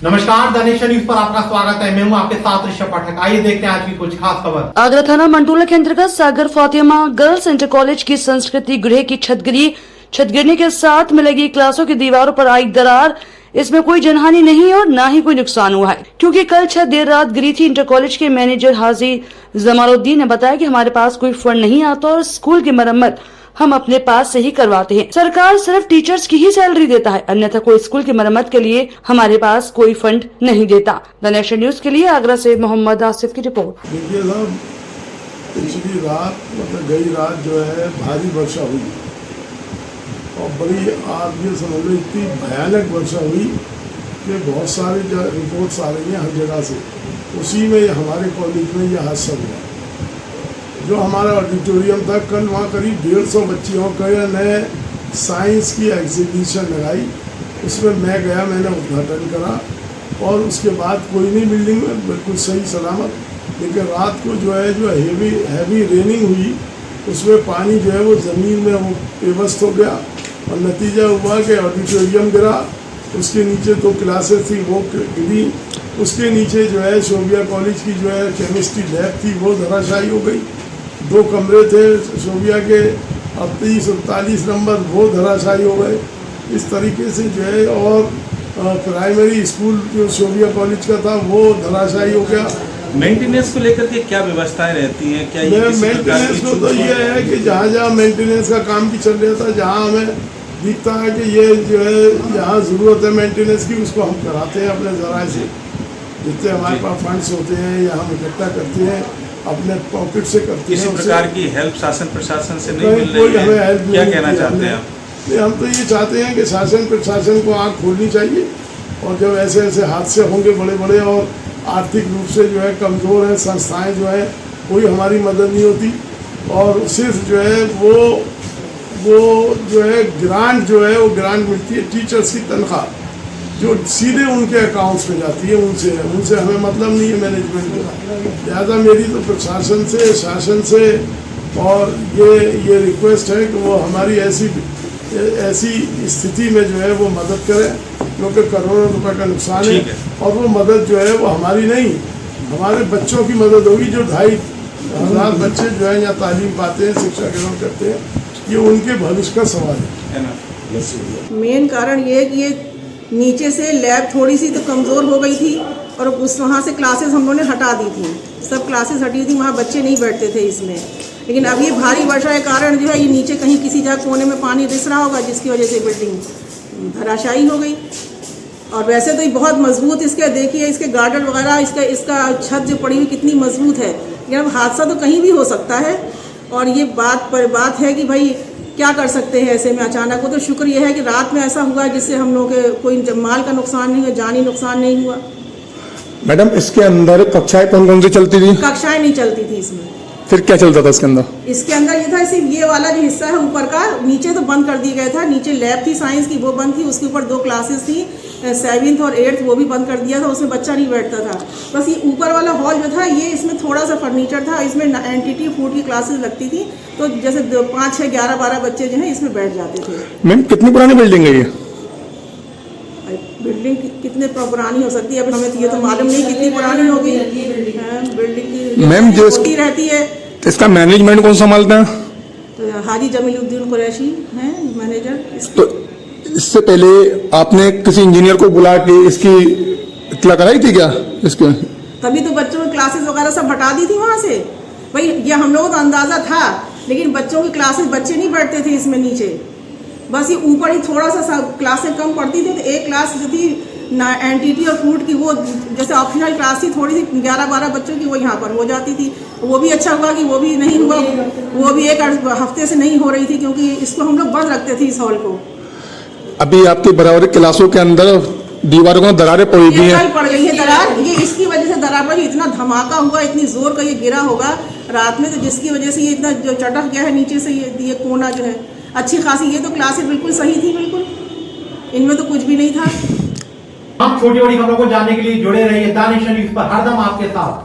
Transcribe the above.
नमस्कार, the nation news पर आपका स्वागत है। मैं हूं आपके साथ ऋषभ पाठक। आइए देखते हैं आज की कुछ खास खबर। आगरा थाना मंटोला के अंतर्गत सागर फातिमा गर्ल्स इंटर कॉलेज की संस्कृति गृह की छत गिरने के साथ में लगी क्लासों की दीवारों पर आई दरार। इसमें कोई जनहानि नहीं और न ही कोई नुकसान हुआ है, क्योंकि कल छत देर रात गिरी थी। इंटर कॉलेज के मैनेजर हाजी जमालुद्दीन ने बताया कि हमारे पास कोई फंड नहीं आता और स्कूल की मरम्मत हम अपने पास से ही करवाते हैं। सरकार सिर्फ टीचर्स की ही सैलरी देता है, अन्यथा कोई स्कूल की मरम्मत के लिए हमारे पास कोई फंड नहीं देता। द नेशन न्यूज के लिए आगरा से मोहम्मद आसिफ की रिपोर्ट। देखिए साहब, पिछली रात मतलब गई रात जो है भारी वर्षा हुई और बड़ी आप ये समझ लो इतनी भयानक वर्षा हुई कि बहुत सारी रिपोर्ट्स आ रही हैं हर जगह से। उसी में हमारे कॉलेज में यह हादसा हुआ। जो हमारा ऑडिटोरियम था, कल वहाँ करीब 150 बच्चियों का ने साइंस की एग्जीबिशन लगाई। उसमें मैं गया, मैंने उद्घाटन करा और उसके बाद कोई नहीं, बिल्डिंग में बिल्कुल सही सलामत। लेकिन रात को जो हैवी रेनिंग हुई, उसमें पानी जो है वो ज़मीन में वो बेबस हो गया और नतीजा हुआ कि ऑडिटोरियम गिरा। उसके नीचे 2 क्लासेस थी वो गिरी। उसके नीचे जो है शोभिया कॉलेज की जो है केमिस्ट्री लैब थी वो धराशायी हो गई। 2 कमरे थे शोभिया के, अब 30-39 नंबर वो धराशायी हो गए। इस तरीके से जो है और प्राइमरी स्कूल जो शोभिया कॉलेज का था वो धराशायी हो गया। मेंटेनेंस को लेकर के क्या व्यवस्थाएं रहती हैं? क्या ये मेंटेनेंस को तो ये है कि जहाँ जहाँ मेंटेनेंस का काम भी चल रहा था, जहाँ हमें दिखता है कि ये जो है यहाँ ज़रूरत है मेंटेनेंस की, उसको हम कराते हैं अपने ज़राए से। जितने हमारे पास फंड्स होते हैं या हम इकट्ठा करते हैं अपने पॉकेट से करते हैं। किसी प्रकार की हेल्प शासन प्रशासन से नहीं मिल रही है? हमें हेल्प क्या कहना चाहते हैं आप? हम तो ये चाहते हैं कि शासन प्रशासन को आँख खोलनी चाहिए और जब ऐसे ऐसे हादसे होंगे बड़े बड़े और आर्थिक रूप से जो है कमज़ोर हैं संस्थाएं जो है, कोई हमारी मदद नहीं होती और सिर्फ जो है वो जो है ग्रांट जो है वो ग्रांट मिलती है टीचर्स की तनख्वाह जो सीधे उनके अकाउंट्स में जाती है। उनसे हमें मतलब नहीं है मैनेजमेंट का। लिहाजा मेरी तो प्रशासन से शासन से और ये रिक्वेस्ट है कि वो हमारी ऐसी स्थिति में जो है वो मदद करें, क्योंकि करोड़ों रुपए का नुकसान है और वो मदद जो है वो हमारी नहीं, हमारे बच्चों की मदद होगी। जो 2,500 बच्चे जो है यहाँ तालीम पाते हैं, शिक्षा ग्रहण करते हैं, ये उनके भविष्य का सवाल है। मेन कारण ये है कि ये नीचे से लैब थोड़ी सी तो कमज़ोर हो गई थी और वहाँ से क्लासेस हम लोगों ने हटा दी थी। सब क्लासेस हटी थी, वहाँ बच्चे नहीं बैठते थे इसमें। लेकिन अब ये भारी वर्षा के कारण जो है ये नीचे कहीं किसी जगह कोने में पानी रिस रहा होगा, जिसकी वजह से बिल्डिंग धराशायी हो गई। और वैसे तो ये बहुत मजबूत, इसके देखिए इसके गार्डर वगैरह, इसका छत जो पड़ी हुई कितनी मजबूत है। लेकिन अब हादसा तो कहीं भी हो सकता है और ये बात है कि भाई क्या कर सकते हैं ऐसे में अचानक। वो तो शुक्र ये है कि रात में ऐसा हुआ जिससे हम लोग के कोई माल का नुकसान नहीं हुआ, जानी नुकसान नहीं हुआ। मैडम, इसके अंदर कक्षाएं कौन सी चलती थी? कक्षाएं नहीं चलती थी इसमें। फिर क्या चलता था इसके अंदर? इसके अंदर ये था, सिर्फ ये वाला जो हिस्सा है ऊपर का, नीचे तो बंद कर दिया गया था। नीचे लैब थी साइंस की, वो बंद थी। उसके ऊपर 2 क्लासेस थी, 7th और 8th, वो भी बंद कर दिया था। उसमें बच्चा नहीं बैठता था। बस ये ऊपर वाला हॉल जो था, ये इसमें थोड़ा सा फर्नीचर था। इसमें एनटीटी फूड की क्लासेस लगती थी, तो जैसे 5, 6, 11, 12 बच्चे जो हैं इसमें बैठ जाते थे। मैम, कितनी पुरानी बिल्डिंग है ये? बिल्डिंग कितने पुरानी हो सकती है, अब हमें ये तो मालूम नहीं कितनी पुरानी होगी। बिल्डिंग मैम जो होती रहती है। इसका मैनेजमेंट कौन संभालता है? तो हाजी जमीलुद्दीन कुरैशी हैं मैनेजर। तो इससे पहले आपने किसी इंजीनियर को बुला के इसकी इत्तला कराई थी क्या इसके? तभी तो बच्चों की क्लासेस वगैरह सब हटा दी थी वहाँ से। भाई ये हम लोगों को अंदाज़ा था, लेकिन बच्चों की क्लासेस बच्चे नहीं बैठते थे इसमें नीचे। बस ये ऊपर ही थोड़ा सा क्लासें कम पढ़ती थी। तो एक क्लास जो थी एनटीटी और फूड की, वो जैसे ऑप्शनल क्लास थी, थोड़ी सी 11-12 बच्चों की, वो यहाँ पर हो जाती थी। वो भी अच्छा हुआ कि वो भी नहीं हुआ, वो भी 1 हफ्ते से नहीं हो रही थी, क्योंकि इसको हम लोग बंद रखते थे इस हॉल को। अभी आपके बराबर क्लासों के अंदर दीवारों में दरारें पड़ी हुई हैं। पड़ गई है दरार, ये इसकी वजह से दरार पड़ी। इतना धमाका हुआ, इतनी जोर का ये गिरा होगा रात में, तो जिसकी वजह से ये इतना जो चटक गया है नीचे से ये कोना जो है अच्छी खासी। ये तो क्लासेस बिल्कुल सही थी, बिल्कुल इनमें तो कुछ भी नहीं था। हम छोटी बड़ी खबरों को जानने के लिए जुड़े रहिए द नेशन न्यूज पर, हरदम आपके साथ।